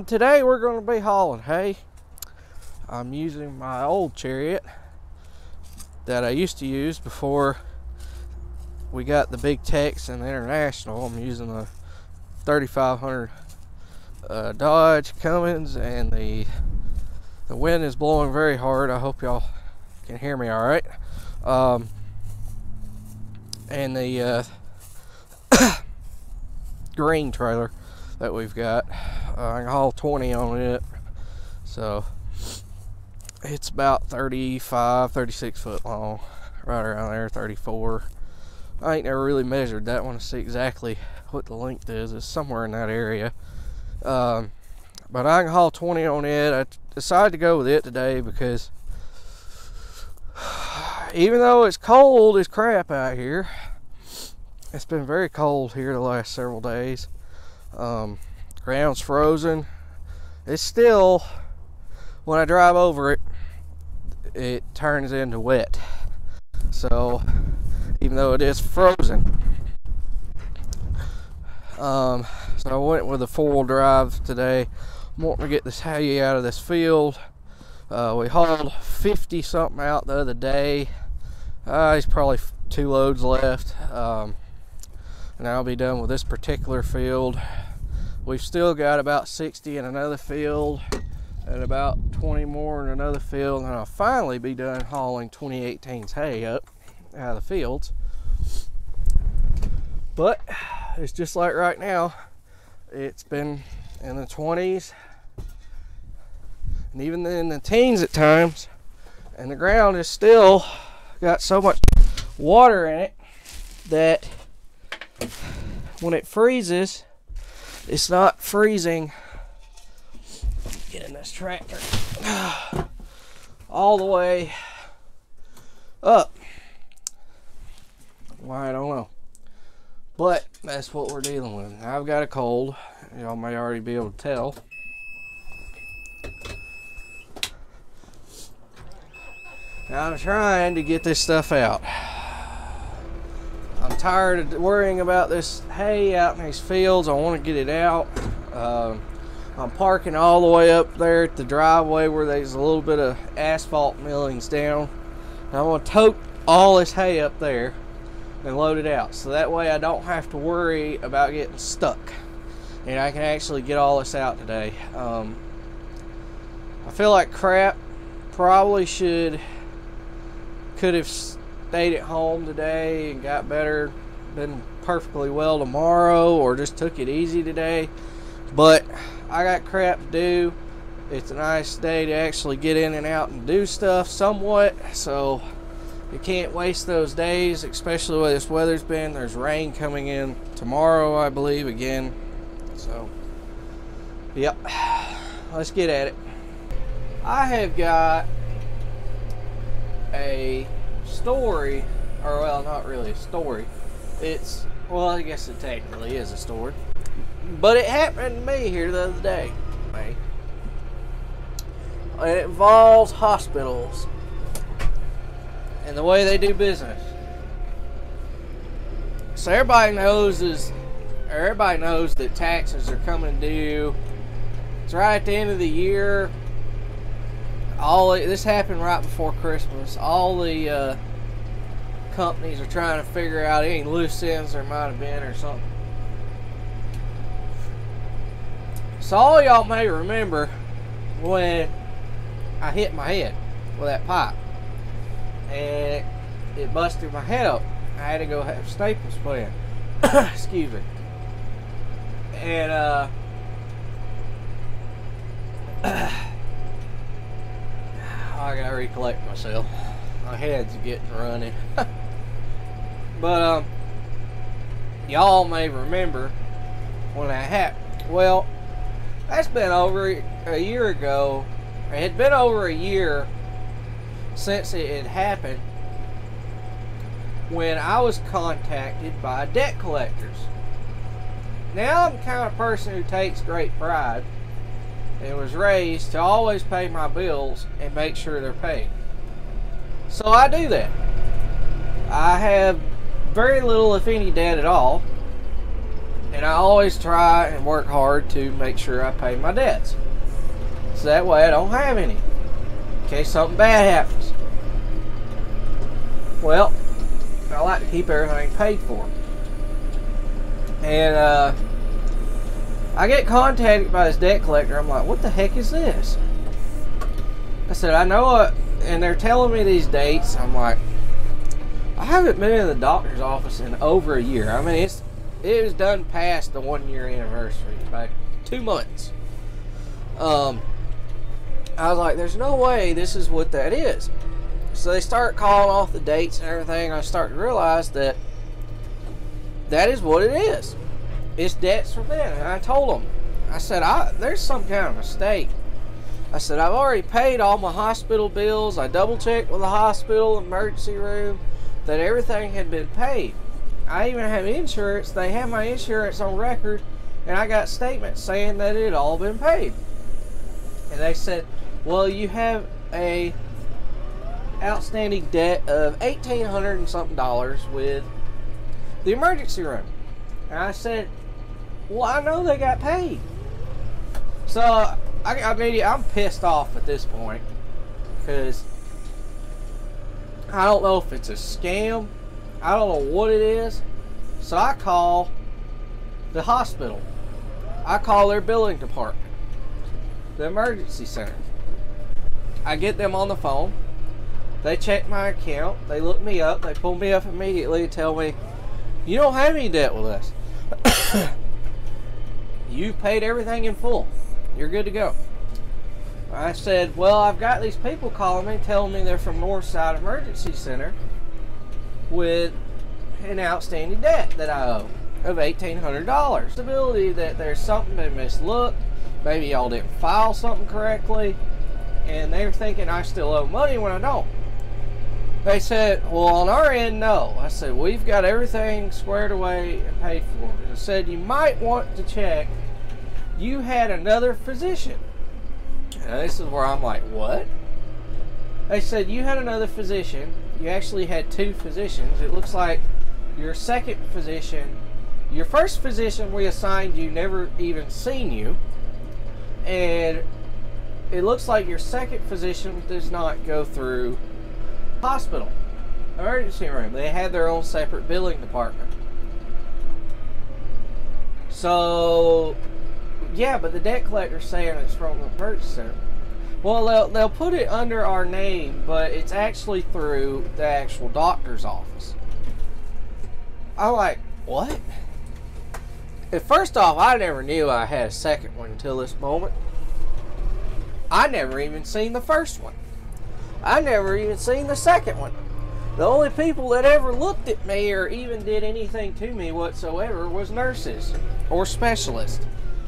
Today we're going to be hauling hay. I'm using my old Chariot that I used to use before we got the big Tex and the International. I'm using a 3500 Dodge Cummins, and the wind is blowing very hard. I hope y'all can hear me all right. And the green trailer that we've got, I can haul 20 on it, so it's about 36 foot long, right around there, 34. I ain't never really measured that one to see exactly what the length is. It's somewhere in that area, but I can haul 20 on it. I decided to go with it today because even though it's cold as crap out here, it's been very cold here the last several days. Ground's frozen. It's still, when I drive over it, it turns into wet. So even though it is frozen, so I went with a 4-wheel drive today. I'm wanting to get this hay out of this field. We hauled 50 something out the other day. There's probably 2 loads left, and I'll be done with this particular field. We've still got about 60 in another field and about 20 more in another field, and I'll finally be done hauling 2018's hay up out of the fields. But it's just like right now, it's been in the 20s and even in the teens at times, and the ground is still got so much water in it that when it freezes, it's not freezing. Get in this tractor all the way up. Why, I don't know, but that's what we're dealing with. I've got a cold, y'all may already be able to tell. I'm trying to get this stuff out. I'm tired of worrying about this hay out in these fields. I want to get it out. I'm parking all the way up there at the driveway where there's a little bit of asphalt millings down. And I want to tote all this hay up there and load it out, so that way I don't have to worry about getting stuck, and I can actually get all this out today. I feel like crap. Probably could have stayed at home today and got better, been perfectly well tomorrow, or just took it easy today. But I got crap to do. It's a nice day to actually get in and out and do stuff somewhat, so you can't waste those days, especially where this weather's been. There's rain coming in tomorrow, I believe, again. So yep, let's get at it. I have got a story, or well, not really a story. It's, well, I guess it technically is a story, but it happened to me here the other day. It involves hospitals and the way they do business. So everybody knows that taxes are coming due. It's right at the end of the year. This happened right before Christmas. All the companies are trying to figure out any loose ends there might have been or something. So all y'all may remember when I hit my head with that pipe and it busted my head up. I had to go have staples put in. Excuse me. And I gotta recollect myself. My head's getting running. But y'all may remember when that happened. Well, that's been over a year ago. It had been over a year since it had happened, when I was contacted by debt collectors. Now, I'm the kind of person who takes great pride and was raised to always pay my bills and make sure they're paid. So I do that. I have very little, if any, debt at all. And I always try and work hard to make sure I pay my debts. So that way I don't have any, in case something bad happens. Well, I like to keep everything paid for. And I get contacted by this debt collector. I'm like, what the heck is this? I said, I know it. And they're telling me these dates. I'm like, I haven't been in the doctor's office in over a year. I mean, it was done past the 1 year anniversary, like 2 months. I was like, there's no way this is what that is. So they start calling off the dates and everything. I start to realize that is what it is. It's debts from then. And I told them, I said, there's some kind of mistake. I said, I've already paid all my hospital bills. I double checked with the hospital emergency room that everything had been paid. I even have insurance. They have my insurance on record, and I got statements saying that it had all been paid. And they said, well, you have a outstanding debt of $1,800 and something with the emergency room. And I said, well, I know they got paid. So I'm pissed off at this point, because I don't know if it's a scam. I don't know what it is. So I call the hospital. I call their billing department, the emergency center. I get them on the phone. They check my account. They look me up. They pull me up immediately and tell me, you don't have any debt with us. You paid everything in full. You're good to go. I said, well, I've got these people calling me telling me they're from Northside Emergency Center with an outstanding debt that I owe of $1,800. Possibility that there's something they mislooked. Maybe y'all didn't file something correctly, and they're thinking I still owe money when I don't. They said, well, on our end, no. I said, we've got everything squared away and paid for. And I said, you might want to check. You had another physician. And this is where I'm like, what? They said, you had another physician. You actually had 2 physicians. It looks like your second physician, your first physician we assigned you never even seen you. And it looks like your second physician does not go through hospital emergency room. They had their own separate billing department. So yeah, but the debt collector's saying it's from the emergency center. Well, they'll put it under our name, but it's actually through the actual doctor's office. I'm like, what? And first off, I never knew I had a second one until this moment. I never even seen the first one. I never even seen the second one. The only people that ever looked at me or even did anything to me whatsoever was nurses or specialists.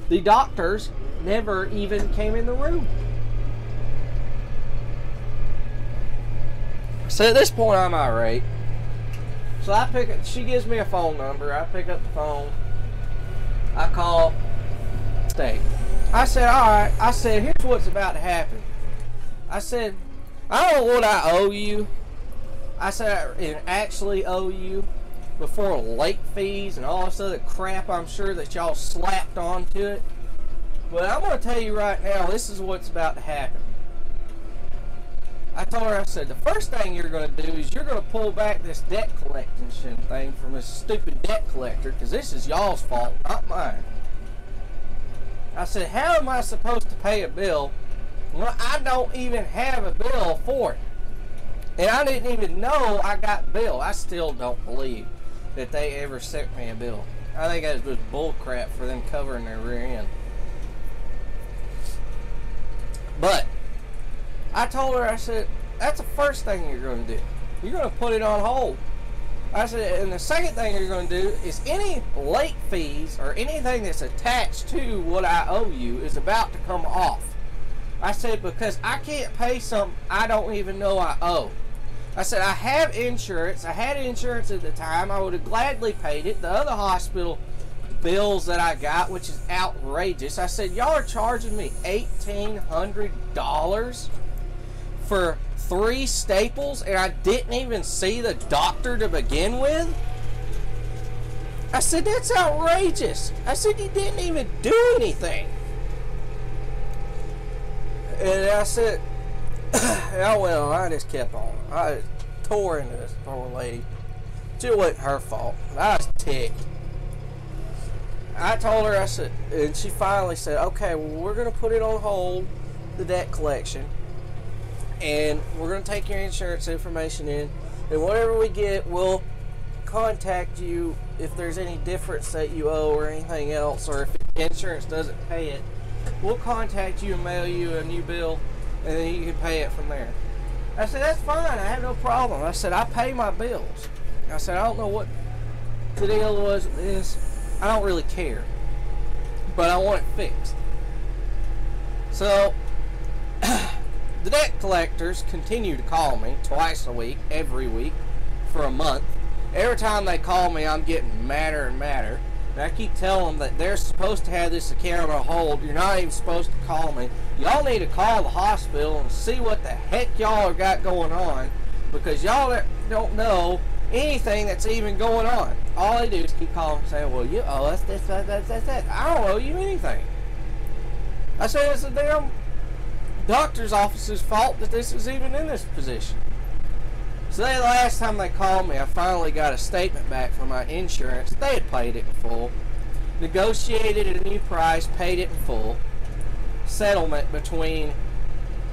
The doctors never even came in the room. So at this point, I'm irate. So I pick up, she gives me a phone number. I pick up the phone. I call state. I said, all right. I said, here's what's about to happen. I said, I don't know what I owe you. I said, I actually owe you before late fees and all this other crap I'm sure that y'all slapped onto it. But I'm going to tell you right now, this is what's about to happen. I told her, I said, the first thing you're going to do is you're going to pull back this debt collection thing from this stupid debt collector, because this is y'all's fault, not mine. I said, how am I supposed to pay a bill when I don't even have a bill for it? And I didn't even know I got a bill. I still don't believe that they ever sent me a bill. I think that was bull crap for them covering their rear end. But I told her, I said, that's the first thing you're going to do. You're going to put it on hold. I said, and the second thing you're going to do is any late fees or anything that's attached to what I owe you is about to come off. I said, because I can't pay something I don't even know I owe. I said, I have insurance. I had insurance at the time. I would have gladly paid it. The other hospital bills that I got, which is outrageous. I said, y'all are charging me $1,800 for 3 staples, and I didn't even see the doctor to begin with. I said, that's outrageous. I said, you didn't even do anything. And I said, oh well, I just kept on. I tore into this poor lady. It wasn't her fault. I was ticked. I told her, I said, and she finally said, okay, well, we're going to put it on hold, the debt collection, and we're going to take your insurance information in, and whatever we get, we'll contact you if there's any difference that you owe or anything else, or if insurance doesn't pay it, we'll contact you and mail you a new bill, and then you can pay it from there. I said, that's fine. I have no problem. I said, I pay my bills. I said, I don't know what the deal was with this. I don't really care. But I want it fixed. So, the debt collectors continue to call me twice a week, every week, for a month. Every time they call me, I'm getting madder and madder. And I keep telling them that they're supposed to have this account on hold. You're not even supposed to call me. Y'all need to call the hospital and see what the heck y'all have got going on, because y'all don't know anything that's even going on. All they do is keep calling and saying, well, you owe us this, that. I don't owe you anything. I said, it's the damn doctor's office's fault that this is even in this position. So the last time they called me, I finally got a statement back from my insurance. They had paid it in full. Negotiated a new price, paid it in full. Settlement between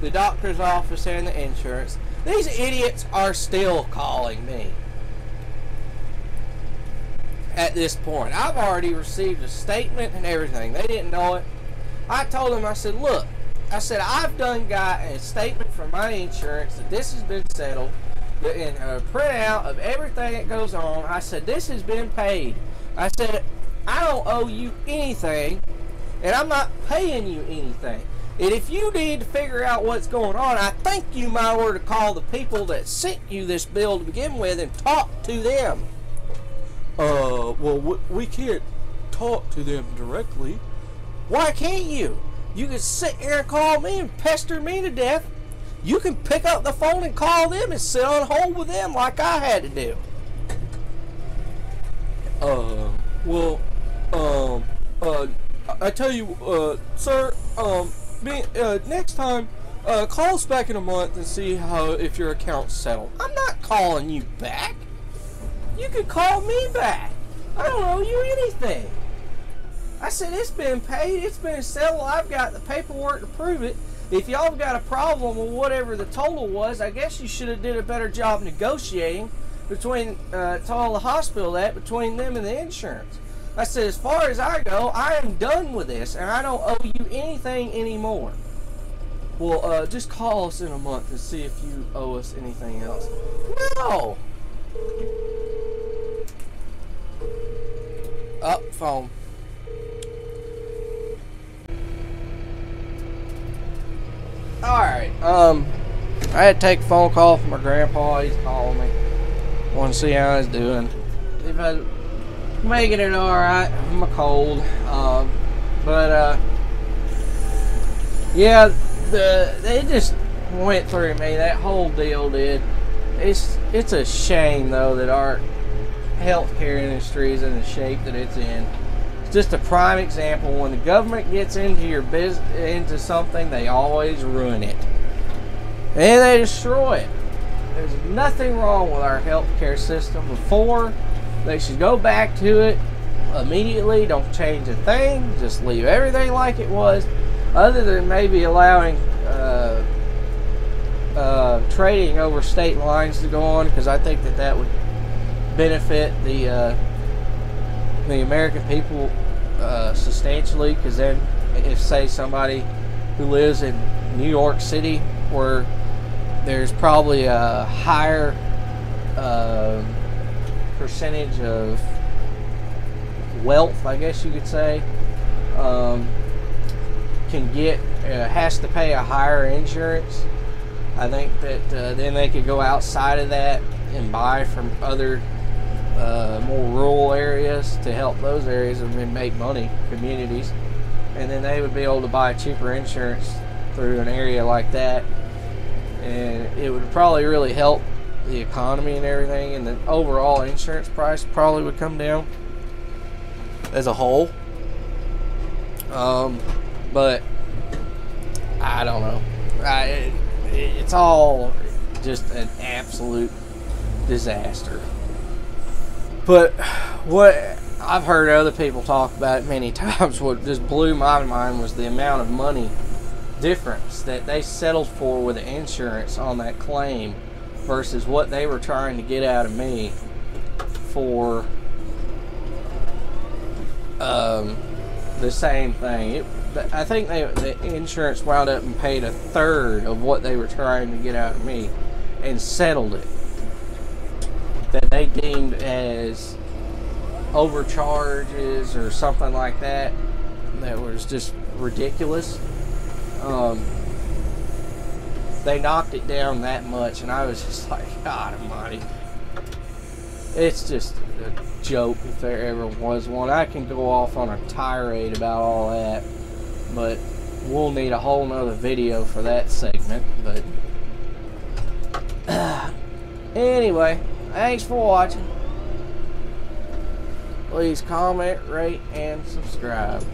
the doctor's office and the insurance. These idiots are still calling me. At this point, I've already received a statement and everything. They didn't know it. I told them, I said, look, I said, I've done got a statement from my insurance that this has been settled, and a printout of everything that goes on. I said, this has been paid. I said, I don't owe you anything, and I'm not paying you anything. And if you need to figure out what's going on, I think you might want to call the people that sent you this bill to begin with and talk to them. Well, we can't talk to them directly. Why can't you? You can sit here and call me and pester me to death. You can pick up the phone and call them and sit on hold with them like I had to do. I tell you, sir, next time, call us back in a month and see if your account's settled. I'm not calling you back. You can call me back. I don't owe you anything. I said, it's been paid, it's been settled, I've got the paperwork to prove it. If y'all have got a problem with whatever the total was, I guess you should have did a better job negotiating between, told the hospital that, between them and the insurance. I said, as far as I go, I am done with this, and I don't owe you anything anymore. Well, just call us in a month and see if you owe us anything else. No! Up, phone. Alright, I had to take a phone call from my grandpa. He's calling me. Want to see how he's doing. If I'm making it alright, I'm a cold. Yeah, they just went through me. That whole deal did. It's a shame, though, that our healthcare industry is in the shape that it's in. It's just a prime example. When the government gets into your business, into something, they always ruin it and they destroy it. There's nothing wrong with our healthcare system before. They should go back to it immediately. Don't change a thing. Just leave everything like it was, other than maybe allowing trading over state lines to go on, because I think that would benefit the American people substantially. Because then, if say somebody who lives in New York City, where there's probably a higher percentage of wealth, I guess you could say, has to pay a higher insurance. I think that then they could go outside of that and buy from other more rural areas to help those areas and make money, communities, and then they would be able to buy cheaper insurance through an area like that, and it would probably really help the economy and everything, and the overall insurance price probably would come down. as a whole. But I don't know. It's all just an absolute disaster. But what I've heard other people talk about it many times, what just blew my mind was the amount of money difference that they settled for with the insurance on that claim versus what they were trying to get out of me for the same thing. I think the insurance wound up and paid a third of what they were trying to get out of me and settled it. That they deemed as overcharges or something like that. That was just ridiculous. They knocked it down that much, and I was just like, God almighty. It's just a joke if there ever was one. I can go off on a tirade about all that, but we'll need a whole nother video for that segment. But anyway, thanks for watching. Please comment, rate, and subscribe.